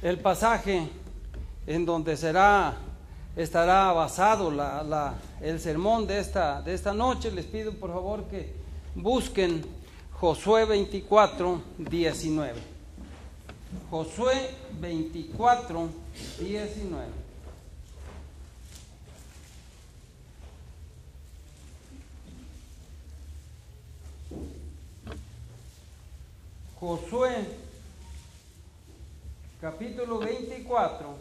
el pasaje en donde estará basado el sermón de esta noche. Les pido por favor que busquen Josué 24, 19. Josué 24, 19. Josué capítulo 24,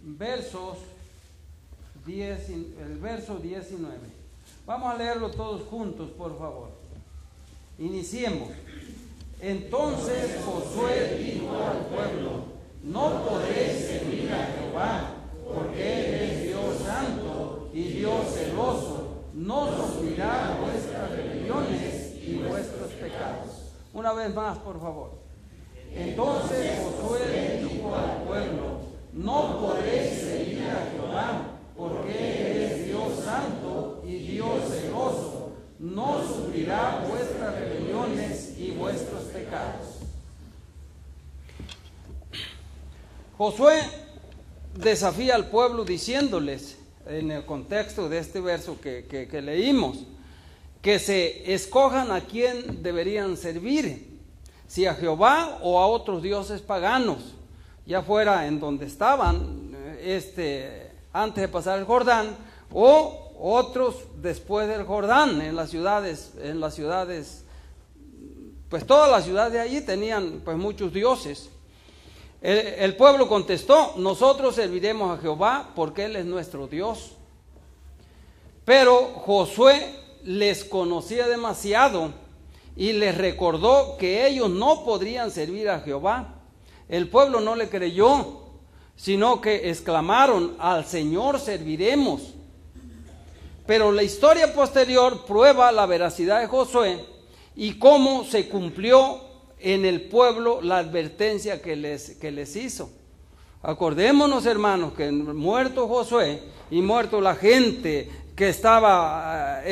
el verso 19. Vamos a leerlo todos juntos, por favor. Iniciemos. Entonces Josué dijo al pueblo: no podréis servir a Jehová, porque Él es Dios santo y Dios celoso. No sufrirá vuestras rebeliones y vuestros pecados. Una vez más, por favor. Entonces Josué dijo al pueblo: no podréis servir a Jehová, porque Él es Dios santo y Dios celoso. No sufrirá vuestras rebeliones y vuestros pecados. Josué desafía al pueblo diciéndoles, en el contexto de este verso que leímos, que se escojan a quién deberían servir, si a Jehová o a otros dioses paganos, ya fuera en donde estaban antes de pasar el Jordán, o otros después del Jordán, en las ciudades, pues todas las ciudades de allí tenían pues muchos dioses. El pueblo contestó: nosotros serviremos a Jehová porque Él es nuestro Dios. Pero Josué les conocía demasiado y les recordó que ellos no podrían servir a Jehová. El pueblo no le creyó, sino que exclamaron: al Señor serviremos. Pero la historia posterior prueba la veracidad de Josué y cómo se cumplió en el pueblo la advertencia que les hizo. Acordémonos, hermanos, que muerto Josué y muerto la gente que estaba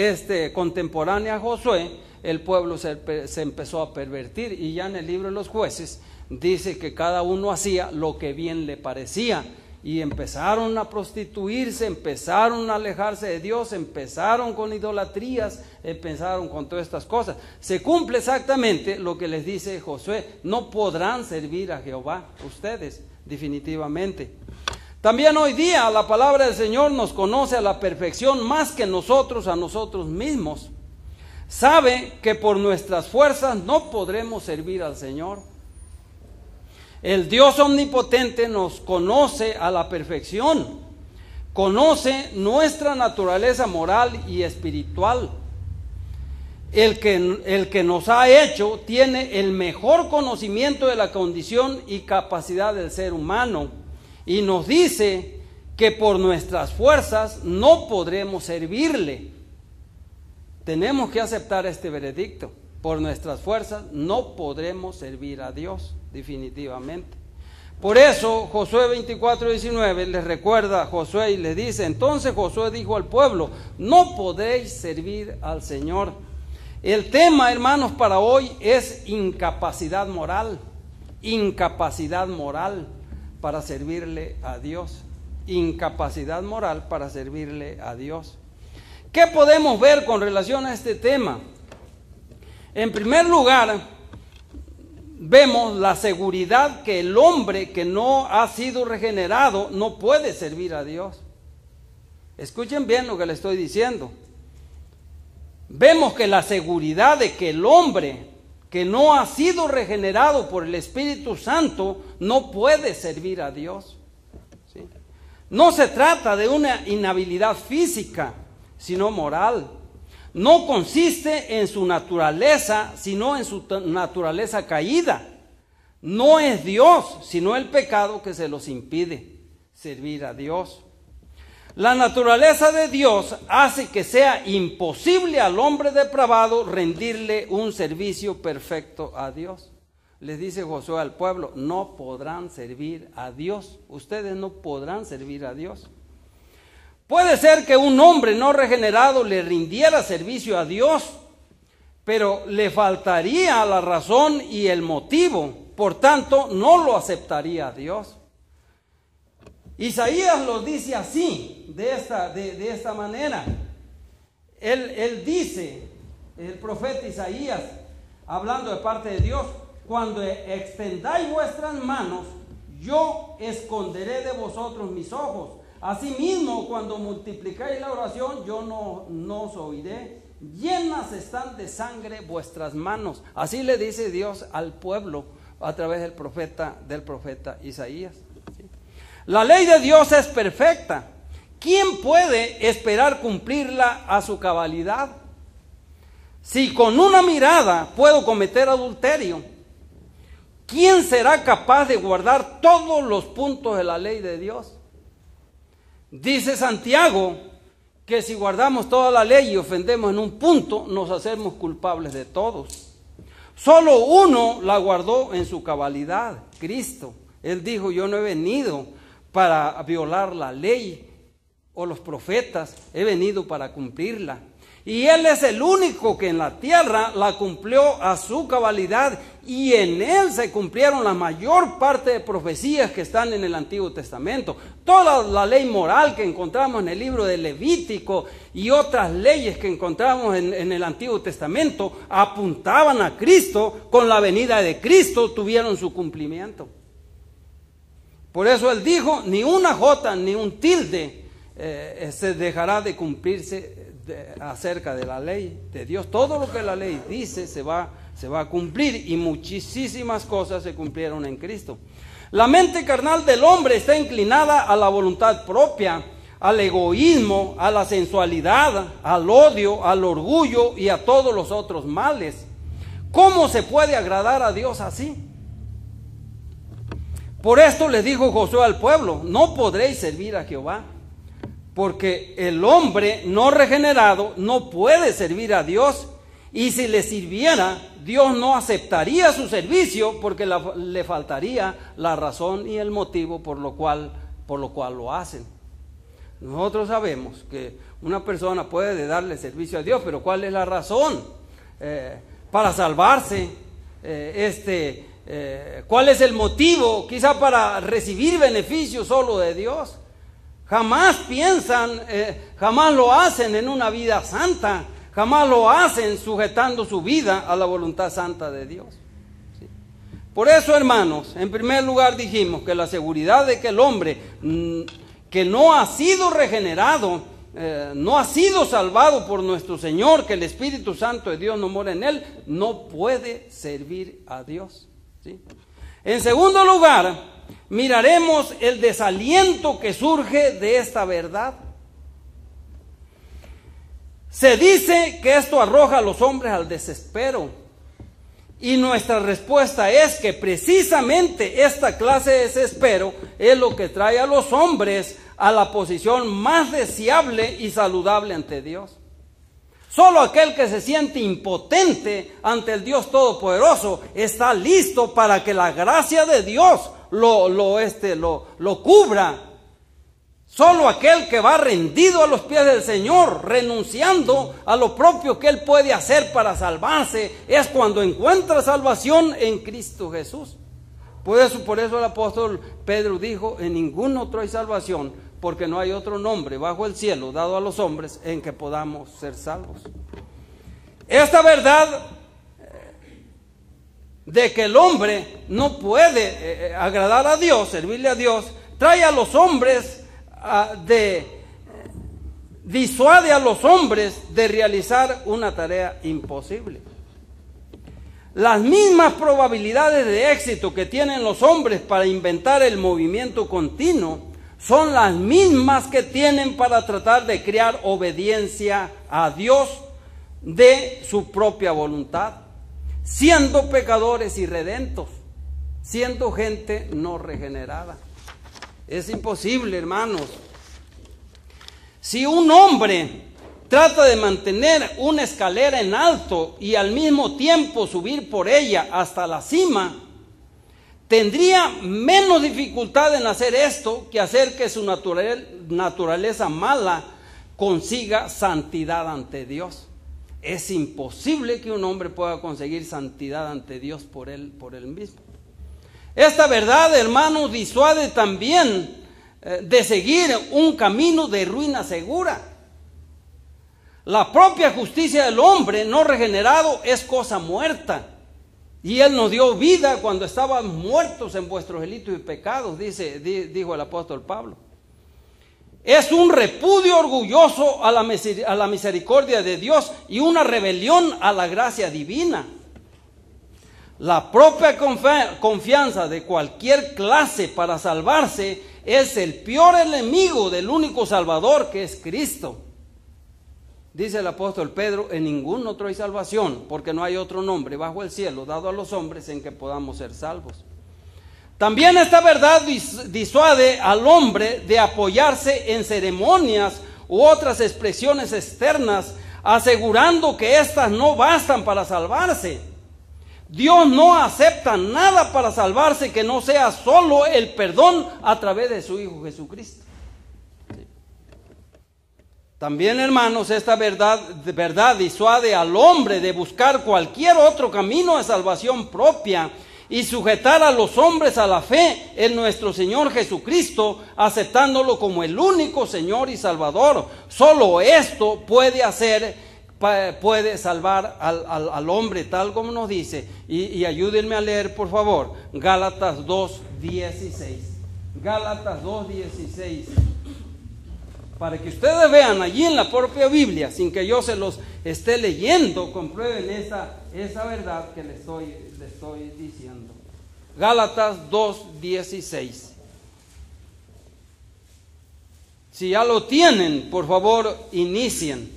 contemporánea a Josué, el pueblo se empezó a pervertir, y ya en el libro de los Jueces dice que cada uno hacía lo que bien le parecía, y empezaron a prostituirse, empezaron a alejarse de Dios, empezaron con idolatrías, empezaron con todas estas cosas. Se cumple exactamente lo que les dice Josué: no podrán servir a Jehová ustedes, definitivamente. También hoy día la palabra del Señor nos conoce a la perfección más que nosotros a nosotros mismos. Sabe que por nuestras fuerzas no podremos servir al Señor. El Dios omnipotente nos conoce a la perfección, conoce nuestra naturaleza moral y espiritual. El que nos ha hecho tiene el mejor conocimiento de la condición y capacidad del ser humano, y nos dice que por nuestras fuerzas no podremos servirle. Tenemos que aceptar este veredicto: por nuestras fuerzas no podremos servir a Dios, definitivamente. Por eso Josué 24, 19 les recuerda a Josué y les dice: entonces Josué dijo al pueblo: no podéis servir al Señor. El tema, hermanos, para hoy es incapacidad moral para servirle a Dios. Incapacidad moral para servirle a Dios. ¿Qué podemos ver con relación a este tema? En primer lugar, vemos la seguridad que el hombre que no ha sido regenerado no puede servir a Dios. Escuchen bien lo que le estoy diciendo. Vemos que la seguridad de que el hombre que no ha sido regenerado por el Espíritu Santo no puede servir a Dios. ¿Sí? No se trata de una inhabilidad física, sino moral. No consiste en su naturaleza, sino en su naturaleza caída. No es Dios, sino el pecado que se los impide servir a Dios. La naturaleza de Dios hace que sea imposible al hombre depravado rendirle un servicio perfecto a Dios. Les dice Josué al pueblo: no podrán servir a Dios. Ustedes no podrán servir a Dios. Puede ser que un hombre no regenerado le rindiera servicio a Dios, pero le faltaría la razón y el motivo, por tanto no lo aceptaría Dios. Isaías lo dice así, de esta manera. Él dice, el profeta Isaías, hablando de parte de Dios: cuando extendáis vuestras manos, yo esconderé de vosotros mis ojos. Asimismo, cuando multiplicáis la oración, yo no os oiré. Llenas están de sangre vuestras manos. Así le dice Dios al pueblo a través del profeta Isaías. La ley de Dios es perfecta. ¿Quién puede esperar cumplirla a su cabalidad? Si con una mirada puedo cometer adulterio, ¿quién será capaz de guardar todos los puntos de la ley de Dios? Dice Santiago que si guardamos toda la ley y ofendemos en un punto, nos hacemos culpables de todos. Solo uno la guardó en su cabalidad, Cristo. Él dijo: yo no he venido para violar la ley o los profetas, he venido para cumplirla. Y Él es el único que en la tierra la cumplió a su cabalidad, y en Él se cumplieron la mayor parte de profecías que están en el Antiguo Testamento. Toda la ley moral que encontramos en el libro de Levítico y otras leyes que encontramos en el Antiguo Testamento apuntaban a Cristo. Con la venida de Cristo tuvieron su cumplimiento. Por eso Él dijo: ni una jota ni un tilde se dejará de cumplirse acerca de la ley de Dios. Todo lo que la ley dice se va a cumplir, y muchísimas cosas se cumplieron en Cristo. La mente carnal del hombre está inclinada a la voluntad propia, al egoísmo, a la sensualidad, al odio, al orgullo y a todos los otros males. ¿Cómo se puede agradar a Dios así? Por esto le dijo Josué al pueblo: no podréis servir a Jehová, porque el hombre no regenerado no puede servir a Dios, y si le sirviera, Dios no aceptaría su servicio, porque le faltaría la razón y el motivo por lo cual lo hacen. Nosotros sabemos que una persona puede darle servicio a Dios, pero ¿cuál es la razón para salvarse? ¿Cuál es el motivo? Quizá para recibir beneficios solo de Dios. Jamás piensan, jamás lo hacen en una vida santa, jamás lo hacen sujetando su vida a la voluntad santa de Dios. ¿Sí? Por eso, hermanos, en primer lugar dijimos que la seguridad de que el hombre que no ha sido regenerado, no ha sido salvado por nuestro Señor, que el Espíritu Santo de Dios no mora en él, no puede servir a Dios. ¿Sí? En segundo lugar, miraremos el desaliento que surge de esta verdad. Se dice que esto arroja a los hombres al desespero, y nuestra respuesta es que precisamente esta clase de desespero es lo que trae a los hombres a la posición más deseable y saludable ante Dios. Solo aquel que se siente impotente ante el Dios Todopoderoso está listo para que la gracia de Dios lo cubra. Solo aquel que va rendido a los pies del Señor, renunciando a lo propio que Él puede hacer para salvarse, es cuando encuentra salvación en Cristo Jesús. Por eso el apóstol Pedro dijo: en ningún otro hay salvación, porque no hay otro nombre bajo el cielo dado a los hombres en que podamos ser salvos. Esta verdad de que el hombre no puede agradar a Dios, servirle a Dios, trae a los hombres disuade a los hombres de realizar una tarea imposible. Las mismas probabilidades de éxito que tienen los hombres para inventar el movimiento continuo son las mismas que tienen para tratar de crear obediencia a Dios de su propia voluntad, siendo pecadores irredentos, siendo gente no regenerada. Es imposible, hermanos. Si un hombre trata de mantener una escalera en alto y al mismo tiempo subir por ella hasta la cima, tendría menos dificultad en hacer esto que hacer que su naturaleza mala consiga santidad ante Dios. es imposible que un hombre pueda conseguir santidad ante Dios por él mismo. Esta verdad, hermanos, disuade también de seguir un camino de ruina segura. La propia justicia del hombre no regenerado es cosa muerta. Y Él nos dio vida cuando estábamos muertos en vuestros delitos y pecados, dijo el apóstol Pablo. Es un repudio orgulloso a la misericordia de Dios y una rebelión a la gracia divina. La propia confianza de cualquier clase para salvarse es el peor enemigo del único Salvador, que es Cristo. Dice el apóstol Pedro: en ningún otro hay salvación, porque no hay otro nombre bajo el cielo dado a los hombres en que podamos ser salvos. También esta verdad disuade al hombre de apoyarse en ceremonias u otras expresiones externas, asegurando que éstas no bastan para salvarse. Dios no acepta nada para salvarse que no sea solo el perdón a través de su Hijo Jesucristo. También, hermanos, esta verdad disuade al hombre de buscar cualquier otro camino de salvación propia y sujetar a los hombres a la fe en nuestro Señor Jesucristo, aceptándolo como el único Señor y Salvador. Solo esto puede salvar al hombre, tal como nos dice. Y ayúdenme a leer, por favor, Gálatas 2:16. Gálatas 2:16. Para que ustedes vean allí en la propia Biblia, sin que yo se los esté leyendo, comprueben esa verdad que le estoy diciendo. Gálatas 2:16. Si ya lo tienen, por favor, inicien.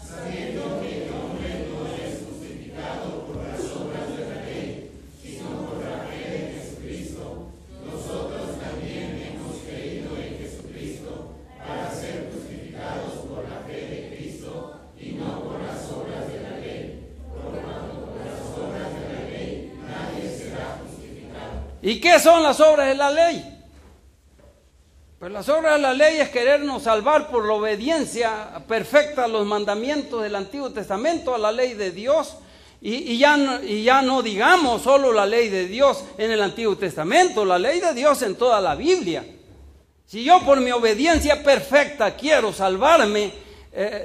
Sabiendo que el hombre no es justificado por las obras de la ley, sino por la fe de Jesucristo, nosotros también hemos creído en Jesucristo para ser justificados por la fe de Cristo y no por las obras de la ley, por cuanto por las obras de la ley nadie será justificado. ¿Y qué son las obras de la ley? Pues las obras de la ley es querernos salvar por la obediencia perfecta a los mandamientos del Antiguo Testamento, a la ley de Dios, y ya no digamos solo la ley de Dios en el Antiguo Testamento, la ley de Dios en toda la Biblia. Si yo por mi obediencia perfecta quiero salvarme,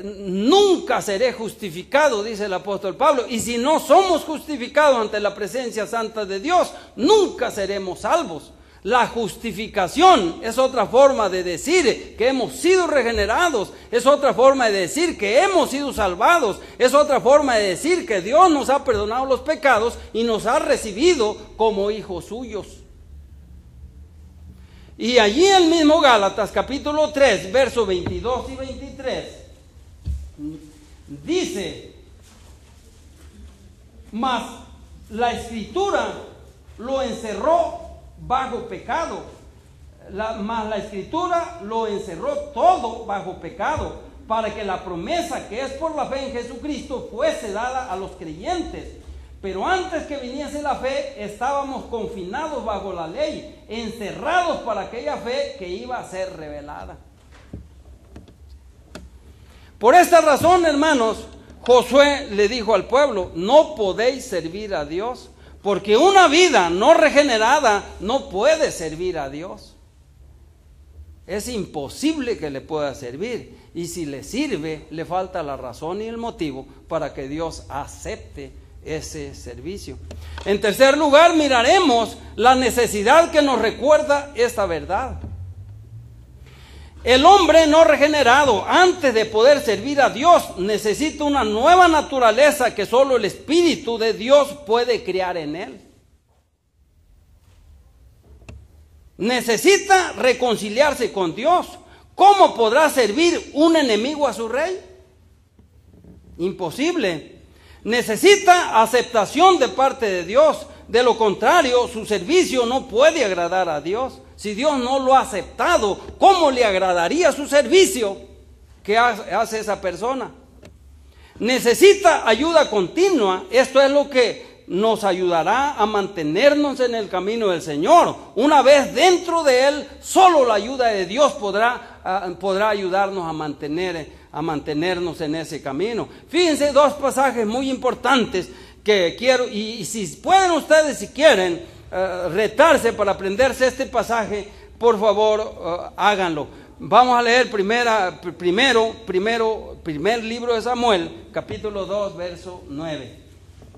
nunca seré justificado, dice el apóstol Pablo, y si no somos justificados ante la presencia santa de Dios, nunca seremos salvos. La justificación es otra forma de decir que hemos sido regenerados, es otra forma de decir que hemos sido salvados, es otra forma de decir que Dios nos ha perdonado los pecados y nos ha recibido como hijos suyos. Y allí el mismo Gálatas capítulo 3, versos 22 y 23, dice: mas la Escritura lo encerró bajo pecado, mas la Escritura lo encerró todo bajo pecado, para que la promesa que es por la fe en Jesucristo fuese dada a los creyentes. Pero antes que viniese la fe, estábamos confinados bajo la ley, encerrados para aquella fe que iba a ser revelada. Por esta razón, hermanos, Josué le dijo al pueblo: no podéis servir a Dios, porque una vida no regenerada no puede servir a Dios. Es imposible que le pueda servir, y si le sirve, le falta la razón y el motivo para que Dios acepte ese servicio. En tercer lugar, miraremos la necesidad que nos recuerda esta verdad. El hombre no regenerado, antes de poder servir a Dios, necesita una nueva naturaleza que solo el Espíritu de Dios puede crear en él. Necesita reconciliarse con Dios. ¿Cómo podrá servir un enemigo a su rey? Imposible. Necesita aceptación de parte de Dios. De lo contrario, su servicio no puede agradar a Dios. Si Dios no lo ha aceptado, ¿cómo le agradaría su servicio que hace esa persona? Necesita ayuda continua. Esto es lo que nos ayudará a mantenernos en el camino del Señor. Una vez dentro de Él, solo la ayuda de Dios podrá ayudarnos a a mantenernos en ese camino. Fíjense, dos pasajes muy importantes que quiero, y si pueden ustedes, si quieren, retarse para aprenderse este pasaje, por favor, háganlo. Vamos a leer primer libro de Samuel, capítulo 2, verso 9.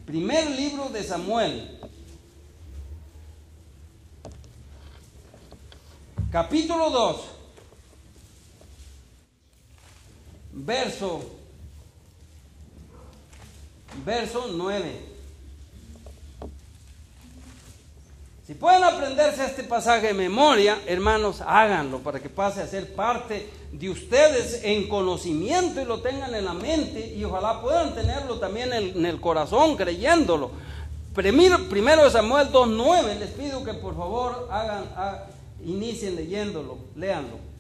Primer libro de Samuel, capítulo 2, verso 9. Si pueden aprenderse este pasaje de memoria, hermanos, háganlo para que pase a ser parte de ustedes en conocimiento y lo tengan en la mente, y ojalá puedan tenerlo también en el corazón, creyéndolo. Primero de Samuel 2:9, les pido que por favor inicien leyéndolo, léanlo.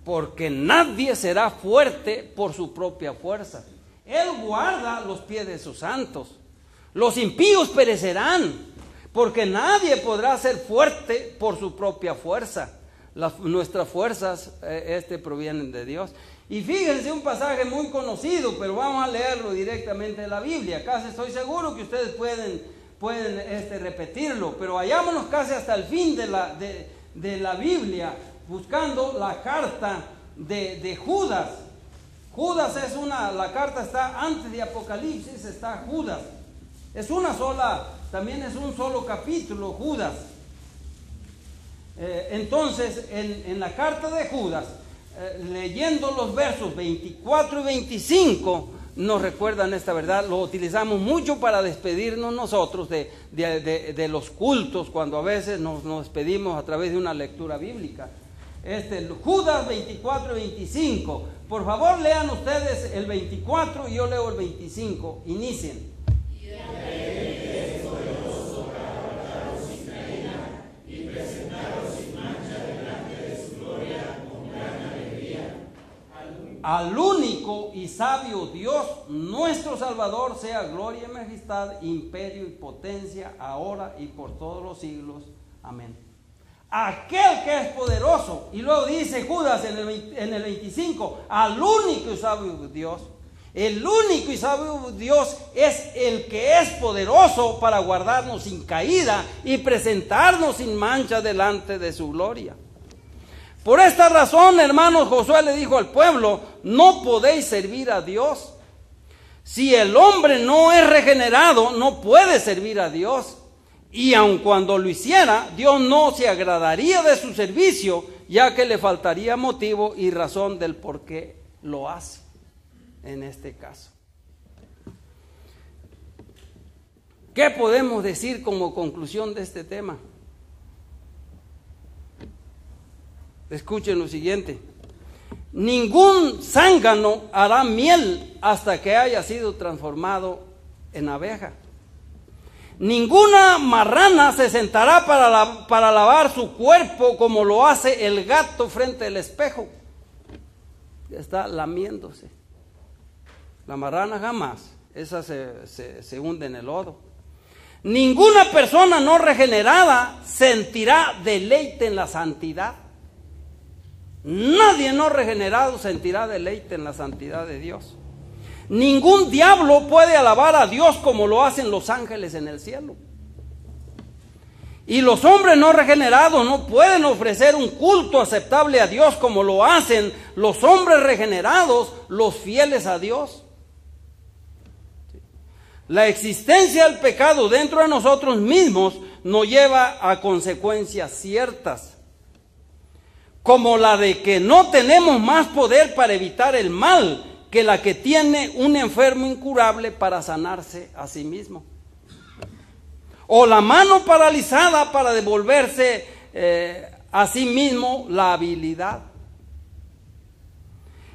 Porque nadie será fuerte por su propia fuerza. Él guarda los pies de sus santos. Los impíos perecerán, porque nadie podrá ser fuerte por su propia fuerza. Nuestras fuerzas provienen de Dios. Y fíjense, un pasaje muy conocido, pero vamos a leerlo directamente de la Biblia. Casi estoy seguro que ustedes pueden repetirlo, pero vayámonos casi hasta el fin de la Biblia, buscando la carta de Judas. Judas es la carta está antes de Apocalipsis, está Judas. Es una sola, también es un solo capítulo, Judas. Entonces, en la carta de Judas, leyendo los versos 24 y 25, nos recuerdan esta verdad. Lo utilizamos mucho para despedirnos nosotros de los cultos, cuando a veces nos despedimos a través de una lectura bíblica. Judas 24 y 25. Por favor, lean ustedes el 24 y yo leo el 25. Inicien. Al único y sabio Dios, nuestro Salvador, sea gloria y majestad, imperio y potencia, ahora y por todos los siglos. Amén. Aquel que es poderoso, y luego dice Judas en el 25, al único y sabio Dios. El único y sabio Dios es el que es poderoso para guardarnos sin caída y presentarnos sin mancha delante de su gloria. Por esta razón, hermanos, Josué le dijo al pueblo: no podéis servir a Dios. Si el hombre no es regenerado, no puede servir a Dios. Y aun cuando lo hiciera, Dios no se agradaría de su servicio, ya que le faltaría motivo y razón del por qué lo hace en este caso. ¿Qué podemos decir como conclusión de este tema? Escuchen lo siguiente: ningún zángano hará miel hasta que haya sido transformado en abeja. Ninguna marrana se sentará para lavar su cuerpo como lo hace el gato frente al espejo. Está lamiéndose. La marrana jamás, esa se hunde en el lodo. Ninguna persona no regenerada sentirá deleite en la santidad. Nadie no regenerado sentirá deleite en la santidad de Dios. Ningún diablo puede alabar a Dios como lo hacen los ángeles en el cielo. Y los hombres no regenerados no pueden ofrecer un culto aceptable a Dios como lo hacen los hombres regenerados, los fieles a Dios. La existencia del pecado dentro de nosotros mismos nos lleva a consecuencias ciertas, como la de que no tenemos más poder para evitar el mal que la que tiene un enfermo incurable para sanarse a sí mismo, o la mano paralizada para devolverse a sí mismo la habilidad.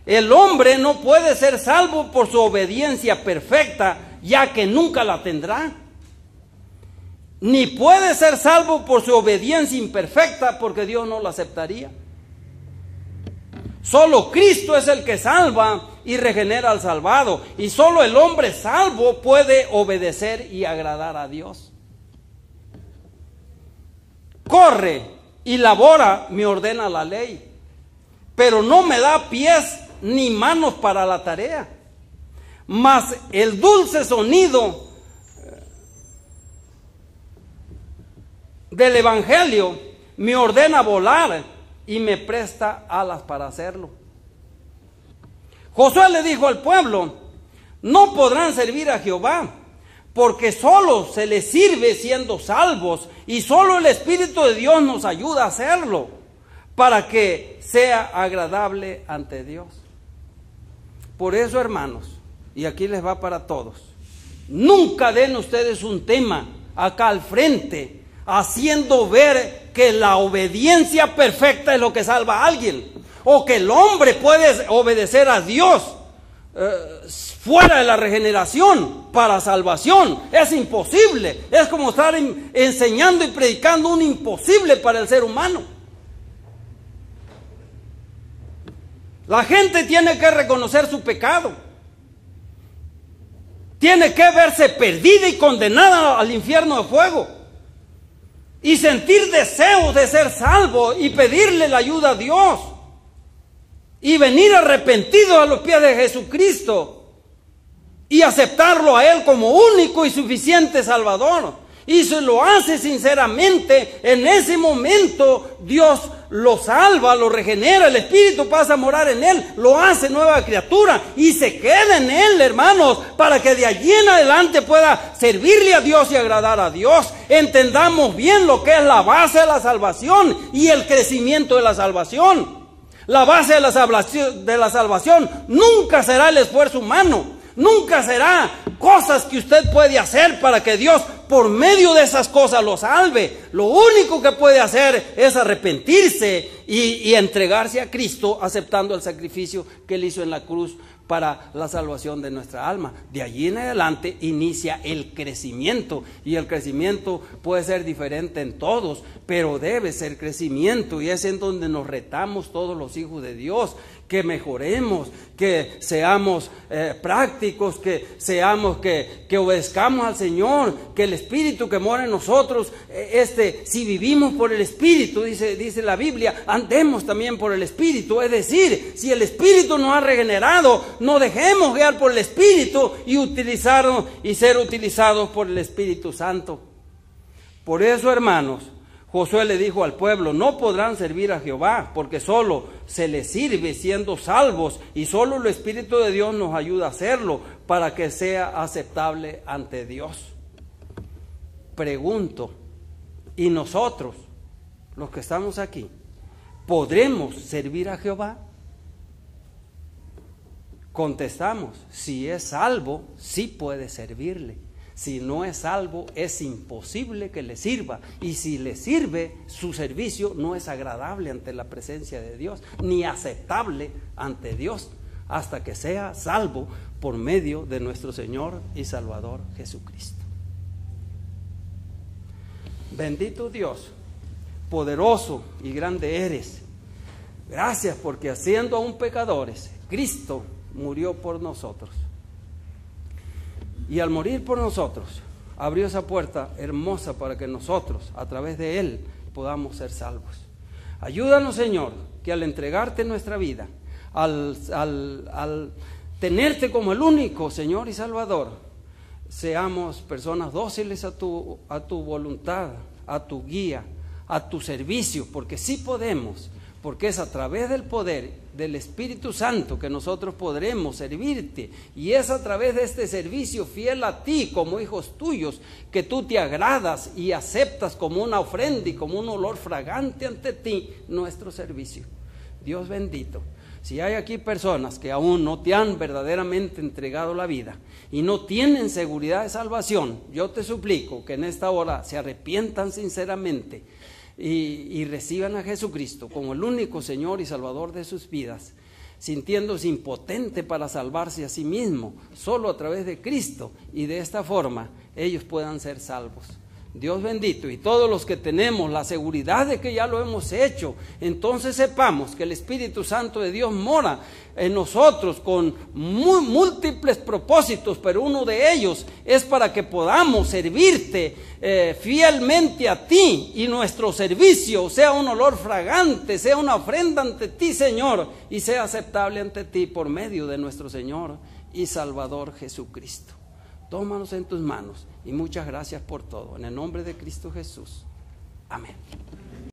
El hombre no puede ser salvo por su obediencia perfecta, ya que nunca la tendrá, ni puede ser salvo por su obediencia imperfecta, porque Dios no la aceptaría. Solo Cristo es el que salva, y regenera al salvado. Y solo el hombre salvo puede obedecer y agradar a Dios. Corre y labora, me ordena la ley, pero no me da pies ni manos para la tarea. Mas el dulce sonido del evangelio me ordena volar y me presta alas para hacerlo. Josué le dijo al pueblo: no podrán servir a Jehová, porque solo se les sirve siendo salvos, y solo el Espíritu de Dios nos ayuda a hacerlo, para que sea agradable ante Dios. Por eso, hermanos, y aquí les va para todos, nunca den ustedes un tema acá al frente, haciendo ver que la obediencia perfecta es lo que salva a alguien, o que el hombre puede obedecer a Dios fuera de la regeneración para salvación. Es imposible. Es como estar enseñando y predicando un imposible para el ser humano. La gente tiene que reconocer su pecado, tiene que verse perdida y condenada al infierno de fuego, y sentir deseos de ser salvo y pedirle la ayuda a Dios, y venir arrepentido a los pies de Jesucristo y aceptarlo a Él como único y suficiente Salvador. Y si lo hace sinceramente, en ese momento Dios lo salva, lo regenera, el Espíritu pasa a morar en él, lo hace nueva criatura y se queda en él, hermanos, para que de allí en adelante pueda servirle a Dios y agradar a Dios. Entendamos bien lo que es la base de la salvación y el crecimiento de la salvación. La base de la salvación nunca será el esfuerzo humano, nunca será cosas que usted puede hacer para que Dios por medio de esas cosas lo salve. Lo único que puede hacer es arrepentirse y entregarse a Cristo, aceptando el sacrificio que Él hizo en la cruz para la salvación de nuestra alma. De allí en adelante inicia el crecimiento, y el crecimiento puede ser diferente en todos, pero debe ser crecimiento, y es en donde nos retamos todos los hijos de Dios, que mejoremos, que seamos prácticos, que obedezcamos al Señor, que el Espíritu que mora en nosotros, si vivimos por el Espíritu, dice la Biblia, andemos también por el Espíritu. Es decir, si el Espíritu nos ha regenerado, no dejemos guiar por el Espíritu y ser utilizados por el Espíritu Santo. Por eso, hermanos, Josué le dijo al pueblo: no podrán servir a Jehová, porque solo se les sirve siendo salvos, y solo el Espíritu de Dios nos ayuda a hacerlo, para que sea aceptable ante Dios. Pregunto, ¿y nosotros, los que estamos aquí, podremos servir a Jehová? Contestamos: si es salvo, sí puede servirle. Si no es salvo, es imposible que le sirva. Y si le sirve, su servicio no es agradable ante la presencia de Dios, ni aceptable ante Dios, hasta que sea salvo por medio de nuestro Señor y Salvador Jesucristo. Bendito Dios, poderoso y grande eres. Gracias, porque siendo aún pecadores, Cristo murió por nosotros. Y al morir por nosotros, abrió esa puerta hermosa para que nosotros, a través de Él, podamos ser salvos. Ayúdanos, Señor, que al entregarte nuestra vida, al tenerte como el único Señor y Salvador, seamos personas dóciles a tu voluntad, a tu guía, a tu servicio, porque sí podemos, porque es a través del poder del Espíritu Santo que nosotros podremos servirte, y es a través de este servicio fiel a ti como hijos tuyos que tú te agradas y aceptas como una ofrenda y como un olor fragante ante ti nuestro servicio. Dios bendito, si hay aquí personas que aún no te han verdaderamente entregado la vida y no tienen seguridad de salvación, yo te suplico que en esta hora se arrepientan sinceramente y reciban a Jesucristo como el único Señor y Salvador de sus vidas, sintiéndose impotente para salvarse a sí mismo, solo a través de Cristo, y de esta forma ellos puedan ser salvos. Dios bendito, y todos los que tenemos la seguridad de que ya lo hemos hecho, entonces sepamos que el Espíritu Santo de Dios mora en nosotros con múltiples propósitos, pero uno de ellos es para que podamos servirte fielmente a ti, y nuestro servicio sea un olor fragante, sea una ofrenda ante ti, Señor, y sea aceptable ante ti por medio de nuestro Señor y Salvador Jesucristo. Tómanos en tus manos y muchas gracias por todo. En el nombre de Cristo Jesús. Amén.